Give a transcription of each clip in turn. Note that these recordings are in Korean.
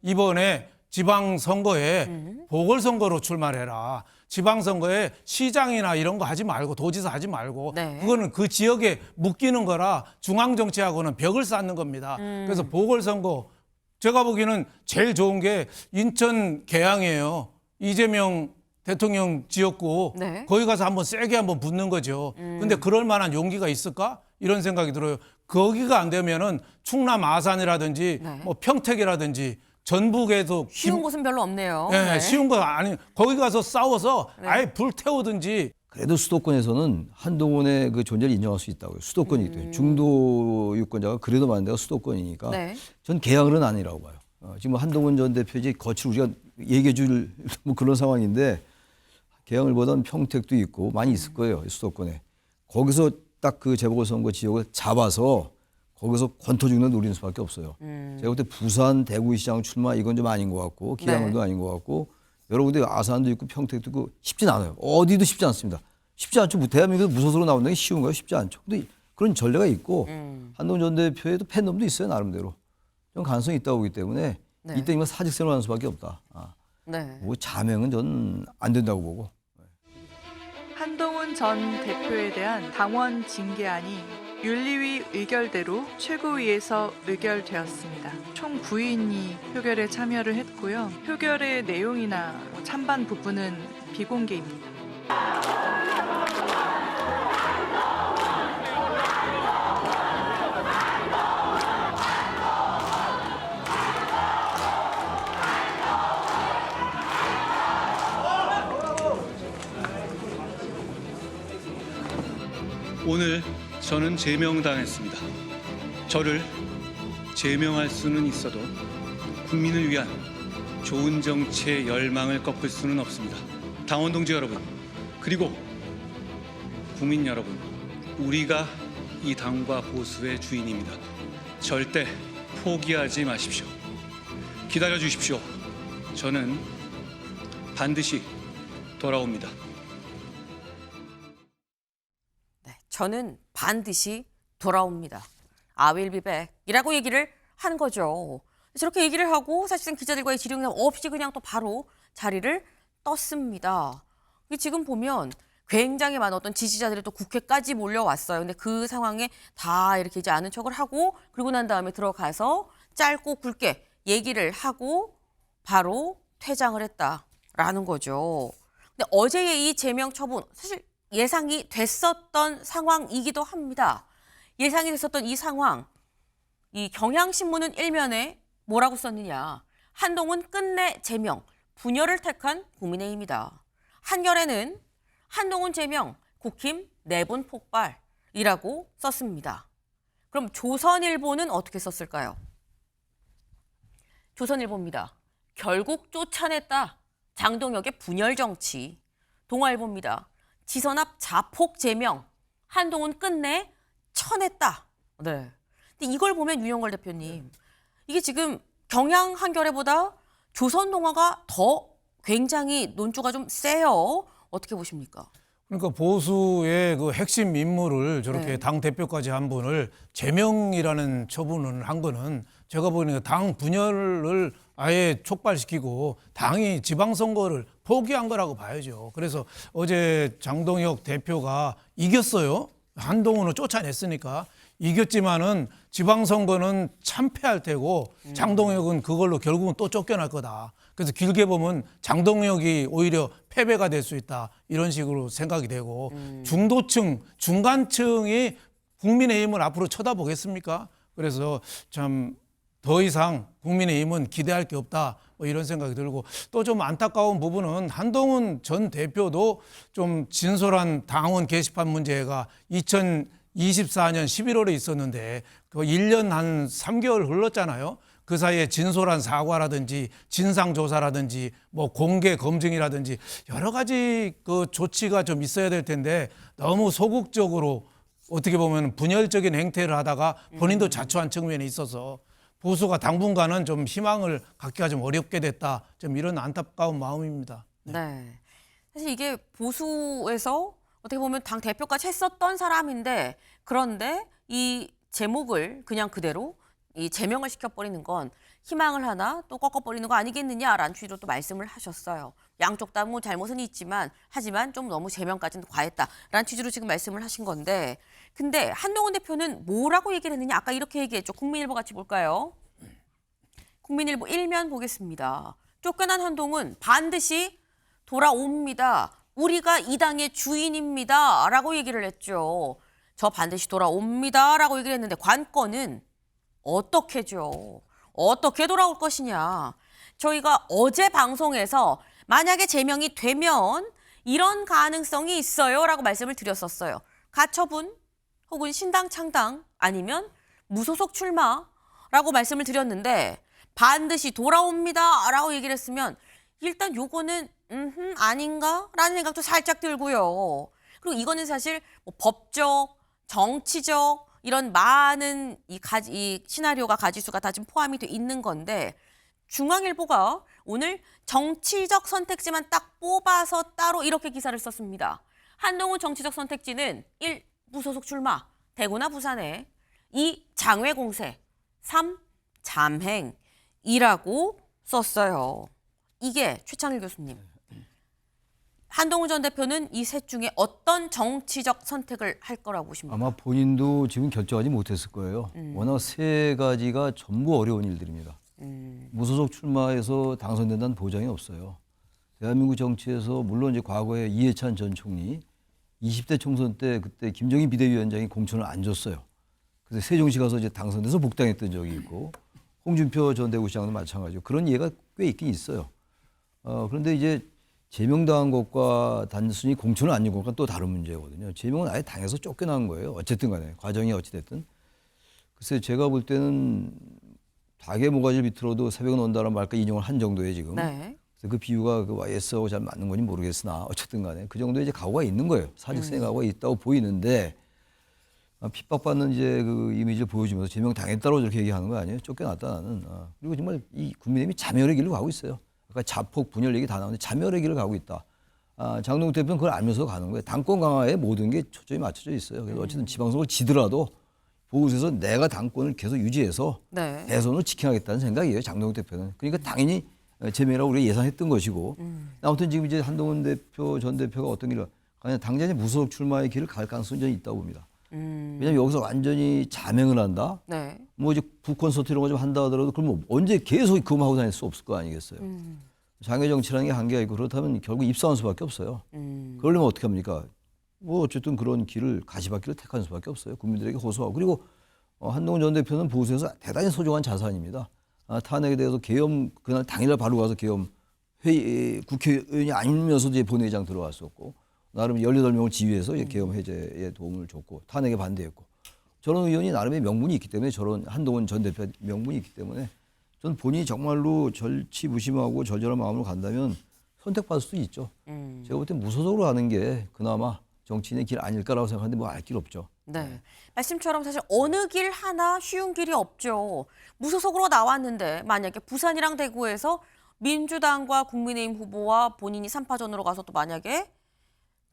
이번에 지방선거에 보궐선거로 출마해라. 지방선거에 시장이나 이런 거 하지 말고 도지사 하지 말고 네. 그거는 그 지역에 묶이는 거라 중앙정치하고는 벽을 쌓는 겁니다. 그래서 보궐선거 제가 보기에는 제일 좋은 게 인천 계양이에요. 이재명 대통령 지역구 네. 거기 가서 한번 세게 한번 붙는 거죠. 근데 그럴 만한 용기가 있을까? 이런 생각이 들어요. 거기가 안 되면은 충남 아산이라든지 네. 뭐 평택이라든지 전북에도 쉬운 곳은 별로 없네요. 네, 네. 쉬운 거 아니 거기 가서 싸워서 아예 불태우든지 그래도 수도권에서는 한동훈의 그 존재를 인정할 수 있다고요. 수도권이 있대요. 중도 유권자가 그래도 많은 데가 수도권이니까 네. 전 개항은 아니라고 봐요. 지금 한동훈 전 대표 이제 거칠 우리가 얘기해 줄 뭐 그런 상황인데 개항을 보던 평택도 있고 많이 있을 거예요. 수도권에. 거기서 딱 그 재보궐선거 지역을 잡아서 거기서 권투 죽는 노리는 수밖에 없어요. 제가 그때 부산 대구시장 출마 이건 좀 아닌 것 같고 기왕도 네. 아닌 것 같고 여러 군데 아산도 있고 평택도 있고 쉽진 않아요. 어디도 쉽지 않습니다. 쉽지 않죠. 대한민국에서 무소속으로 나오는 게 쉬운 거예요. 쉽지 않죠. 근데 그런 전례가 있고 한동훈 전 대표에도 팬덤도 있어요. 나름대로. 좀 가능성이 있다고 보기 때문에 네. 이때 이만 사직선을 하는 수밖에 없다. 네. 뭐 자명은 전 안 된다고 보고. 한동훈 전 대표에 대한 당원 징계안이 윤리위 의결대로 최고위에서 의결되었습니다. 총 9인이 표결에 참여를 했고요. 표결의 내용이나 찬반 부분은 비공개입니다. 오늘 저는 제명당했습니다. 저를 제명할 수는 있어도 국민을 위한 좋은 정치의 열망을 꺾을 수는 없습니다. 당원 동지 여러분, 그리고 국민 여러분, 우리가 이 당과 보수의 주인입니다. 절대 포기하지 마십시오. 기다려 주십시오. 저는 반드시 돌아옵니다. 네, 저는 반드시 돌아옵니다. I will be back 이라고 얘기를 한 거죠. 저렇게 얘기를 하고 사실상 기자들과의 질의응답 없이 그냥 또 바로 자리를 떴습니다. 지금 보면 굉장히 많은 지지자들이 또 국회까지 몰려왔어요. 근데 그 상황에 다 이렇게 이제 아는 척을 하고 그러고 난 다음에 들어가서 짧고 굵게 얘기를 하고 바로 퇴장을 했다라는 거죠. 근데 어제의 이 제명 처분 사실 예상이 됐었던 상황이기도 합니다. 예상이 됐었던 이 상황, 이 경향신문은 일면에 뭐라고 썼느냐. 한동훈 끝내 제명, 분열을 택한 국민의힘이다. 한겨레는 한동훈 제명, 국힘 내분 폭발이라고 썼습니다. 그럼 조선일보는 어떻게 썼을까요? 조선일보입니다. 결국 쫓아냈다. 장동혁의 분열 정치. 동아일보입니다. 지선압 자폭 제명, 한동훈 끝내 쳐냈다. 네. 근데 이걸 보면 윤영걸 대표님, 이게 지금 경향 한겨레보다 조선동아가 더 굉장히 논조가 좀 세요. 어떻게 보십니까? 그러니까 보수의 그 핵심 인물을 저렇게 네. 당 대표까지 한 분을 제명이라는 처분을 한 거는 제가 보기에는 당 분열을 아예 촉발시키고 당이 지방선거를 포기한 거라고 봐야죠. 그래서 어제 장동혁 대표가 이겼어요. 한동훈을 쫓아냈으니까. 이겼지만은 지방선거는 참패할 테고 장동혁은 그걸로 결국은 또 쫓겨날 거다. 그래서 길게 보면 장동혁이 오히려 패배가 될 수 있다. 이런 식으로 생각이 되고 중도층, 중간층이 국민의힘을 앞으로 쳐다보겠습니까? 그래서 참 더 이상 국민의힘은 기대할 게 없다. 뭐 이런 생각이 들고 또 좀 안타까운 부분은 한동훈 전 대표도 좀 진솔한 당원 게시판 문제가 2024년 11월에 있었는데 그 1년 한 3개월 흘렀잖아요. 그 사이에 진솔한 사과라든지 진상조사라든지 뭐 공개 검증이라든지 여러 가지 그 조치가 좀 있어야 될 텐데 너무 소극적으로 어떻게 보면 분열적인 행태를 하다가 본인도 자초한 측면이 있어서 보수가 당분간은 좀 희망을 갖기가 좀 어렵게 됐다. 좀 이런 안타까운 마음입니다. 네. 사실 이게 보수에서 어떻게 보면 당 대표까지 했었던 사람인데 그런데 이 제목을 그냥 그대로 이 제명을 시켜버리는 건 희망을 하나 또 꺾어버리는 거 아니겠느냐라는 취지로 또 말씀을 하셨어요. 양쪽 다 뭐 잘못은 있지만 하지만 좀 너무 제명까지는 과했다라는 취지로 지금 말씀을 하신 건데 근데 한동훈 대표는 뭐라고 얘기를 했느냐 아까 이렇게 얘기했죠. 국민일보 같이 볼까요? 국민일보 1면 보겠습니다. 쫓겨난 한동훈 반드시 돌아옵니다. 우리가 이 당의 주인입니다. 라고 얘기를 했죠. 저 반드시 돌아옵니다. 라고 얘기를 했는데 관건은 어떻게죠? 어떻게 돌아올 것이냐. 저희가 어제 방송에서 만약에 제명이 되면 이런 가능성이 있어요. 라고 말씀을 드렸었어요. 가처분 혹은 신당 창당 아니면 무소속 출마라고 말씀을 드렸는데 반드시 돌아옵니다. 라고 얘기를 했으면 일단 요거는 아닌가? 라는 생각도 살짝 들고요. 그리고 이거는 사실 뭐 법적, 정치적 이런 많은 이 시나리오가 가지수가 다 지금 포함이 돼 있는 건데 중앙일보가 오늘 정치적 선택지만 딱 뽑아서 따로 이렇게 기사를 썼습니다. 한동훈 정치적 선택지는 1. 무소속 출마, 대구나 부산에 2. 장외 공세, 3. 잠행이라고 썼어요. 이게 최창일 교수님. 한동훈 전 대표는 이 셋 중에 어떤 정치적 선택을 할 거라고 보십니까? 아마 본인도 지금 결정하지 못했을 거예요. 워낙 세 가지가 전부 어려운 일들입니다. 무소속 출마해서 당선된다는 보장이 없어요. 대한민국 정치에서 물론 이제 과거에 이해찬 전 총리 20대 총선 때 그때 김정인 비대위원장이 공천을 안 줬어요. 그래서 세종시 가서 이제 당선돼서 복당했던 적이 있고 홍준표 전 대구시장도 마찬가지고 그런 예가 꽤 있긴 있어요. 그런데 이제 제명당한 것과 단순히 공천을 안 준 것과 또 다른 문제거든요. 제명은 아예 당에서 쫓겨난 거예요. 어쨌든 간에 과정이 어찌됐든. 글쎄 제가 볼 때는 닭의 모가지를 비틀어도 새벽은 온다는 말까 인용을 한 정도에 지금. 네. 그래서 그 비유가 그 YS하고 잘 맞는 건지 모르겠으나 어쨌든 간에 그 정도의 이제 각오가 있는 거예요. 사직생의 각오가 있다고 보이는데 핍박받는 이제 그 이미지를 보여주면서 제명 당했다고 저렇게 얘기하는 거 아니에요? 쫓겨났다 나는. 그리고 정말 이 국민의힘이 자멸의 길로 가고 있어요. 아까 자폭 분열 얘기 다 나오는데 자멸의 길을 가고 있다. 장동훈 대표는 그걸 알면서 가는 거예요. 당권 강화에 모든 게 초점이 맞춰져 있어요. 그래서 어쨌든 지방선거를 지더라도 보궐에서 내가 당권을 계속 유지해서 네. 대선을 지켜야겠다는 생각이에요. 장동훈 대표는. 그러니까 당연히 제명이라고 우리가 예상했던 것이고 아무튼 지금 이제 한동훈 대표 전 대표가 어떤 길을 가냐 당장에 무소속 출마의 길을 갈 가능성이 저는 있다고 봅니다. 왜냐하면 여기서 완전히 자명을 한다. 네. 뭐 이제 북콘서트 이런 거 좀 한다 하더라도 그럼 뭐 언제 계속 그것만 하고 다닐 수 없을 거 아니겠어요. 장애 정치라는 게 한계가 있고 그렇다면 결국 입사한 수밖에 없어요. 그러려면 어떻게 합니까? 뭐 어쨌든 그런 길을 가시밭길을 택하는 수밖에 없어요. 국민들에게 호소하고 그리고 한동훈 전 대표는 보수에서 대단히 소중한 자산입니다. 탄핵에 대해서 계엄 그날 당일날 바로 가서 계엄 회의 국회의원이 아니면서도 이제 본회의장 들어왔었고 나름 18명을 지휘해서 계엄 해제에 도움을 줬고 탄핵에 반대했고 저런 의원이 나름의 명분이 있기 때문에 저런 한동훈 전 대표 명분이 있기 때문에 전 본인이 정말로 절치부심하고 절절한 마음으로 간다면 선택받을 수도 있죠. 제가 볼 때 무소속으로 가는 게 그나마 정치인의 길 아닐까라고 생각하는데 뭐 알 길 없죠. 네. 말씀처럼 사실 어느 길 하나 쉬운 길이 없죠. 무소속으로 나왔는데 만약에 부산이랑 대구에서 민주당과 국민의힘 후보와 본인이 3파전으로 가서 또 만약에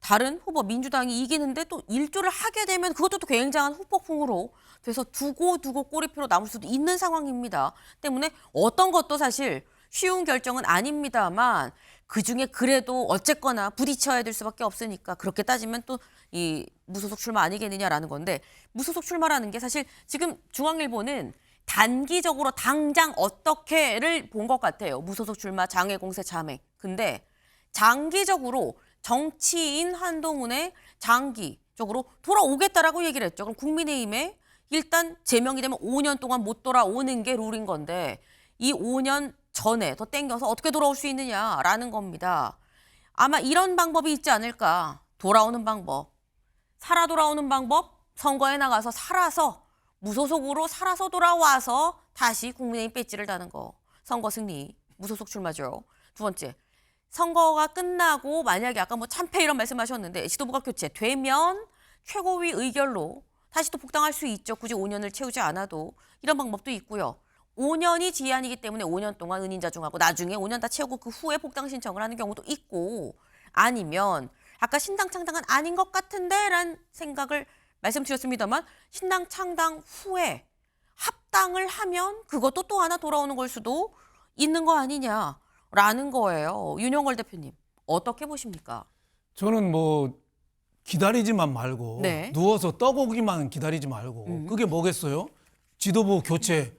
다른 후보 민주당이 이기는데 또 일조를 하게 되면 그것도 또 굉장한 후폭풍으로 돼서 두고두고 꼬리표로 남을 수도 있는 상황입니다. 때문에 어떤 것도 사실 쉬운 결정은 아닙니다만 그중에 그래도 어쨌거나 부딪혀야 될 수밖에 없으니까 그렇게 따지면 또 이 무소속 출마 아니겠느냐라는 건데 무소속 출마라는 게 사실 지금 중앙일보는 단기적으로 당장 어떻게를 본 것 같아요. 무소속 출마, 장외 공세, 자맹. 근데 장기적으로 정치인 한동훈의 장기적으로 돌아오겠다라고 얘기를 했죠. 그럼 국민의힘에 일단 제명이 되면 5년 동안 못 돌아오는 게 룰인 건데 이 5년 전에 더 땡겨서 어떻게 돌아올 수 있느냐라는 겁니다. 아마 이런 방법이 있지 않을까. 돌아오는 방법. 살아 돌아오는 방법. 선거에 나가서 살아서 무소속으로 살아서 돌아와서 다시 국민의힘 배지를 다는 거. 선거 승리. 무소속 출마죠. 두 번째. 선거가 끝나고 만약에 아까 뭐 참패 이런 말씀하셨는데 지도부가 교체되면 최고위 의결로 다시 또 복당할 수 있죠. 굳이 5년을 채우지 않아도 이런 방법도 있고요. 5년이 제한이기 때문에 5년 동안 은인자중하고 나중에 5년 다 채우고 그 후에 복당 신청을 하는 경우도 있고 아니면 아까 신당 창당은 아닌 것 같은데 라는 생각을 말씀드렸습니다만 신당 창당 후에 창당을 하면 그것도 또 하나 돌아오는 걸 수도 있는 거 아니냐라는 거예요. 윤영걸 대표님 어떻게 보십니까? 저는 뭐 기다리지만 말고 네. 누워서 떠보기만 기다리지 말고 그게 뭐겠어요? 지도부 교체.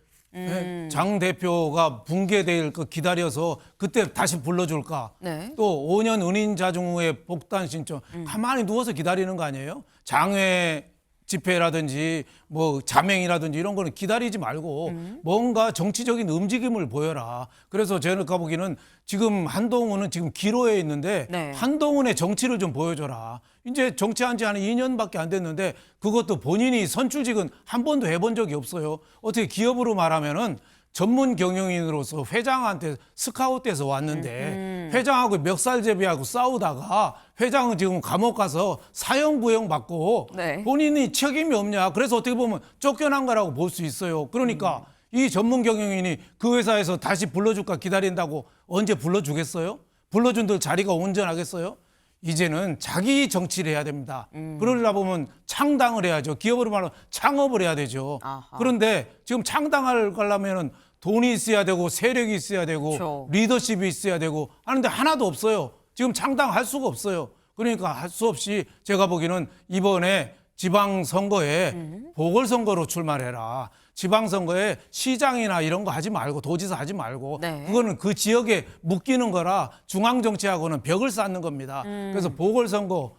장 대표가 붕괴될 거 기다려서 그때 다시 불러줄까? 네. 또 5년 은인자중 후에 복단 신청 가만히 누워서 기다리는 거 아니에요? 장외 집회라든지 뭐 자맹이라든지 이런 거는 기다리지 말고 뭔가 정치적인 움직임을 보여라. 그래서 제가 보기에는 지금 한동훈은 지금 기로에 있는데 네. 한동훈의 정치를 좀 보여줘라. 이제 정치한 지 한 2년밖에 안 됐는데 그것도 본인이 선출직은 한 번도 해본 적이 없어요. 어떻게 기업으로 말하면은 전문 경영인으로서 회장한테 스카웃돼서 왔는데 회장하고 멱살제비하고 싸우다가 회장은 지금 감옥 가서 사형 구형 받고 네. 본인이 책임이 없냐. 그래서 어떻게 보면 쫓겨난 거라고 볼 수 있어요. 그러니까 이 전문 경영인이 그 회사에서 다시 불러줄까 기다린다고 언제 불러주겠어요? 불러준들 자리가 온전하겠어요? 이제는 자기 정치를 해야 됩니다. 그러려 보면 창당을 해야죠. 기업으로 말하면 창업을 해야 되죠. 아하. 그런데 지금 창당을 가려면은 돈이 있어야 되고 세력이 있어야 되고 그렇죠. 리더십이 있어야 되고 하는데 하나도 없어요. 지금 창당할 수가 없어요. 그러니까 할 수 없이 제가 보기에는 이번에 지방선거에 보궐선거로 출마해라. 지방선거에 시장이나 이런 거 하지 말고 도지사 하지 말고 네. 그거는 그 지역에 묶이는 거라 중앙정치하고는 벽을 쌓는 겁니다. 그래서 보궐선거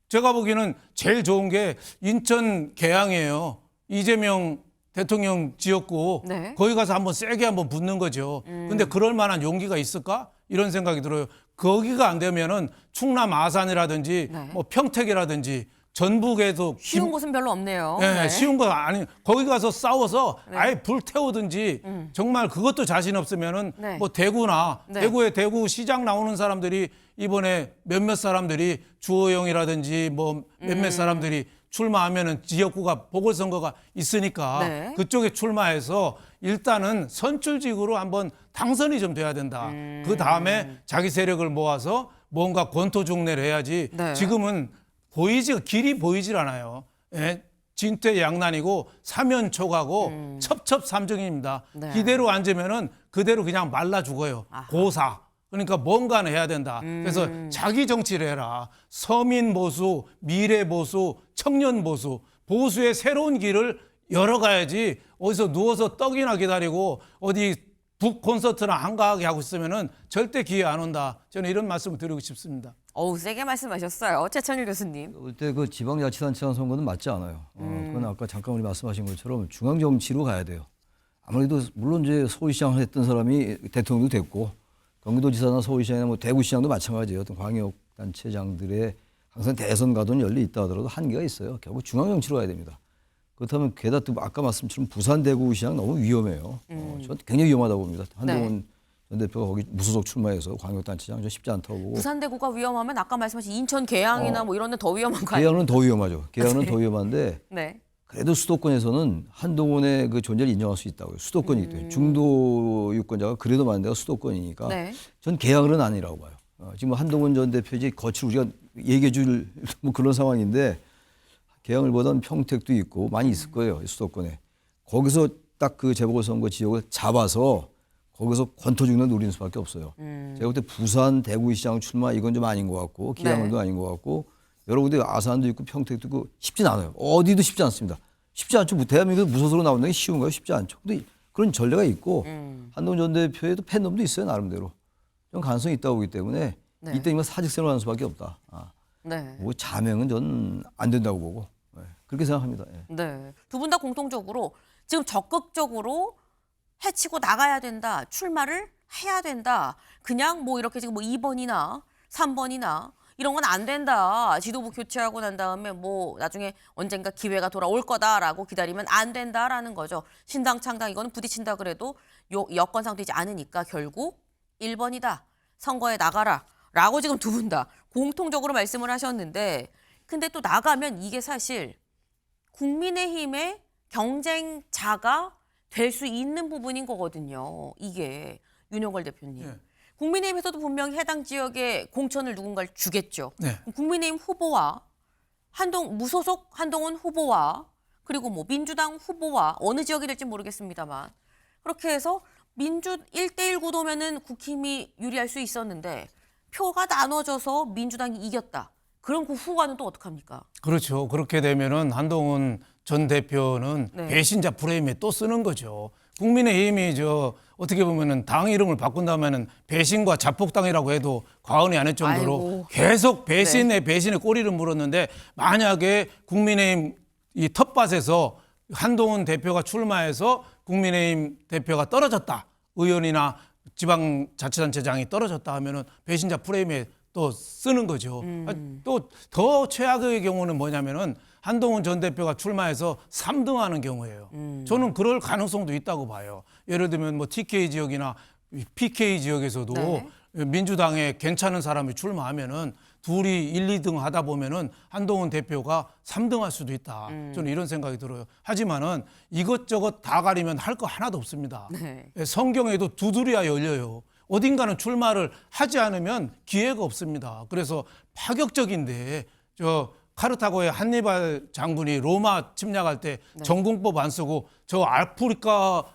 제가 보기에는 제일 좋은 게 인천 계양이에요. 이재명 대통령 지역구 네. 거기 가서 한번 세게 한번 붙는 거죠. 근데 그럴 만한 용기가 있을까? 이런 생각이 들어요. 거기가 안 되면은 충남 아산이라든지 네. 뭐 평택이라든지 전북에도 쉬운 곳은 별로 없네요. 네, 네. 쉬운 거 아니 거기 가서 싸워서 아예 불 태우든지 정말 그것도 자신 없으면은 네. 뭐 대구나 네. 대구에 대구 시장 나오는 사람들이 이번에 몇몇 사람들이 주호영이라든지 뭐 몇몇 사람들이 출마하면은 지역구가 보궐선거가 있으니까 네. 그쪽에 출마해서 일단은 선출직으로 한번 당선이 좀 돼야 된다. 그 다음에 자기 세력을 모아서 뭔가 권토중례를 해야지. 네. 지금은 길이 보이질 않아요. 예? 진퇴양난이고 사면초가고 첩첩삼중입니다. 네. 이대로 앉으면은 그대로 그냥 말라 죽어요. 아하. 고사. 그러니까 뭔가는 해야 된다. 그래서 자기 정치를 해라. 서민 보수, 미래 보수, 청년 보수, 보수의 새로운 길을 열어가야지 어디서 누워서 떡이나 기다리고 어디 북 콘서트나 한가하게 하고 있으면은 절대 기회 안 온다. 저는 이런 말씀을 드리고 싶습니다. 어우 세게 말씀하셨어요. 최천일 교수님. 그때 그 지방자치단체장 선거는 맞지 않아요. 그건 아까 잠깐 우리 말씀하신 것처럼 중앙정치로 가야 돼요. 아무래도 물론 이제 서울시장을 했던 사람이 대통령도 됐고 경기도지사나 서울시장이나 뭐 대구시장도 마찬가지예요. 어떤 광역단체장들의 항상 대선 가도는 열리 있다 하더라도 한계가 있어요. 결국 중앙정치로 가야 됩니다. 그렇다면 게다가 또 아까 말씀처럼 부산 대구시장 너무 위험해요. 저는 굉장히 위험하다고 봅니다. 한동훈 전 대표가 거기 무소속 출마해서 광역단체장 저 쉽지 않다고 보고. 부산대구가 위험하면 아까 말씀하신 인천 계양이나 뭐 이런 데 더 위험한 거 아니에요? 계양은 더 위험하죠. 계양은 네. 더 위험한데 네. 그래도 수도권에서는 한동훈의 그 존재를 인정할 수 있다고요. 수도권이기 때문에 중도 유권자가 그래도 많은 데가 수도권이니까 네. 전 계양은 아니라고 봐요. 지금 한동훈 전 대표 이제 거칠 우리가 얘기해 줄 뭐 그런 상황인데 계양을 보던 평택도 있고 많이 있을 거예요. 수도권에. 거기서 딱 그 재보궐선거 지역을 잡아서 거기서 권토중례 노리는 수밖에 없어요. 제가 볼 때 부산 대구시장 출마 이건 좀 아닌 것 같고 기양을도 네. 아닌 것 같고 여러 군데 아산도 있고 평택도 있고 쉽진 않아요. 어디도 쉽지 않습니다. 쉽지 않죠. 대한민국에서 무소속으로 나오는 게 쉬운가요? 쉽지 않죠. 근데 그런 전례가 있고 한동훈 전 대표에도 팬덤도 있어요. 나름대로. 좀 가능성이 있다고 보기 때문에 네. 이때면 사직생활 하는 수밖에 없다. 네. 뭐 자명은 전 안 된다고 보고 그렇게 생각합니다. 예. 네. 두 분 다 공통적으로 지금 적극적으로 해치고 나가야 된다. 출마를 해야 된다. 그냥 뭐 이렇게 지금 뭐 2번이나 3번이나 이런 건 안 된다. 지도부 교체하고 난 다음에 뭐 나중에 언젠가 기회가 돌아올 거다라고 기다리면 안 된다라는 거죠. 신당 창당 이거는 부딪힌다 그래도 여건상 되지 않으니까 결국 1번이다. 선거에 나가라. 라고 지금 두 분 다 공통적으로 말씀을 하셨는데 근데 또 나가면 이게 사실 국민의힘의 경쟁자가 될 수 있는 부분인 거거든요. 이게 윤영걸 대표님. 네. 국민의힘에서도 분명히 해당 지역에 공천을 누군가를 주겠죠. 네. 국민의힘 후보와 무소속 한동훈 후보와 그리고 뭐 민주당 후보와 어느 지역이 될지 모르겠습니다만 그렇게 해서 민주 1대1 구도면은 국힘이 유리할 수 있었는데 표가 나눠져서 민주당이 이겼다. 그럼 그 후과는 또 어떡합니까? 그렇죠. 그렇게 되면은 한동훈 전 대표는 네. 배신자 프레임에 또 쓰는 거죠. 국민의힘이 어떻게 보면은 당 이름을 바꾼다면은 배신과 자폭당이라고 해도 과언이 아닐 정도로 아이고. 계속 배신에 꼬리를 물었는데 만약에 국민의힘 이 텃밭에서 한동훈 대표가 출마해서 국민의힘 대표가 떨어졌다. 의원이나 지방자치단체장이 떨어졌다 하면은 배신자 프레임에 또 쓰는 거죠. 또 더 최악의 경우는 뭐냐면은 한동훈 전 대표가 출마해서 3등하는 경우예요. 저는 그럴 가능성도 있다고 봐요. 예를 들면 뭐 TK 지역이나 PK 지역에서도 네. 민주당에 괜찮은 사람이 출마하면은 둘이 1, 2등 하다 보면은 한동훈 대표가 3등할 수도 있다. 저는 이런 생각이 들어요. 하지만은 이것저것 다 가리면 할 거 하나도 없습니다. 네. 성경에도 두드려야 열려요. 어딘가는 출마를 하지 않으면 기회가 없습니다. 그래서 파격적인데 카르타고의 한니발 장군이 로마 침략할 때 전공법 안 쓰고 저 아프리카에서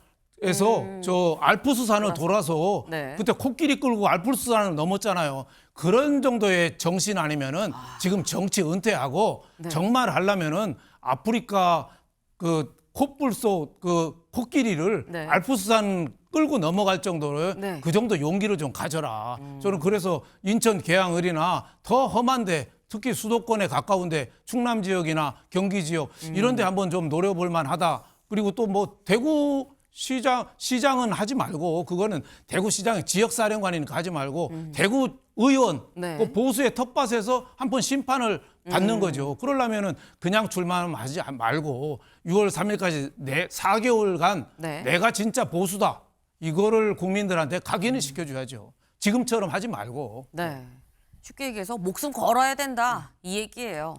저 알프스산을 돌아서 네. 그때 코끼리 끌고 알프스산을 넘었잖아요. 그런 정도의 정신 아니면은 지금 정치 은퇴하고 정말 하려면은 아프리카 그 콧불소 그 코끼리를 네. 알프스산 끌고 넘어갈 정도로 네. 그 정도 용기를 좀 가져라. 저는 그래서 인천 계양을이나 더 험한데 특히 수도권에 가까운데 충남 지역이나 경기 지역 이런 데 한번 좀 노려볼 만하다. 그리고 또 뭐 대구 시장은 하지 말고 그거는 대구 시장의 지역사령관이니까 하지 말고 대구 의원 네. 그 보수의 텃밭에서 한번 심판을 받는 거죠. 그러려면은 그냥 출마하지 말고 6월 3일까지 4개월간 네. 내가 진짜 보수다. 이거를 국민들한테 각인을 시켜줘야죠. 지금처럼 하지 말고. 네. 쉽게 얘기해서 목숨 걸어야 된다. 이 얘기예요.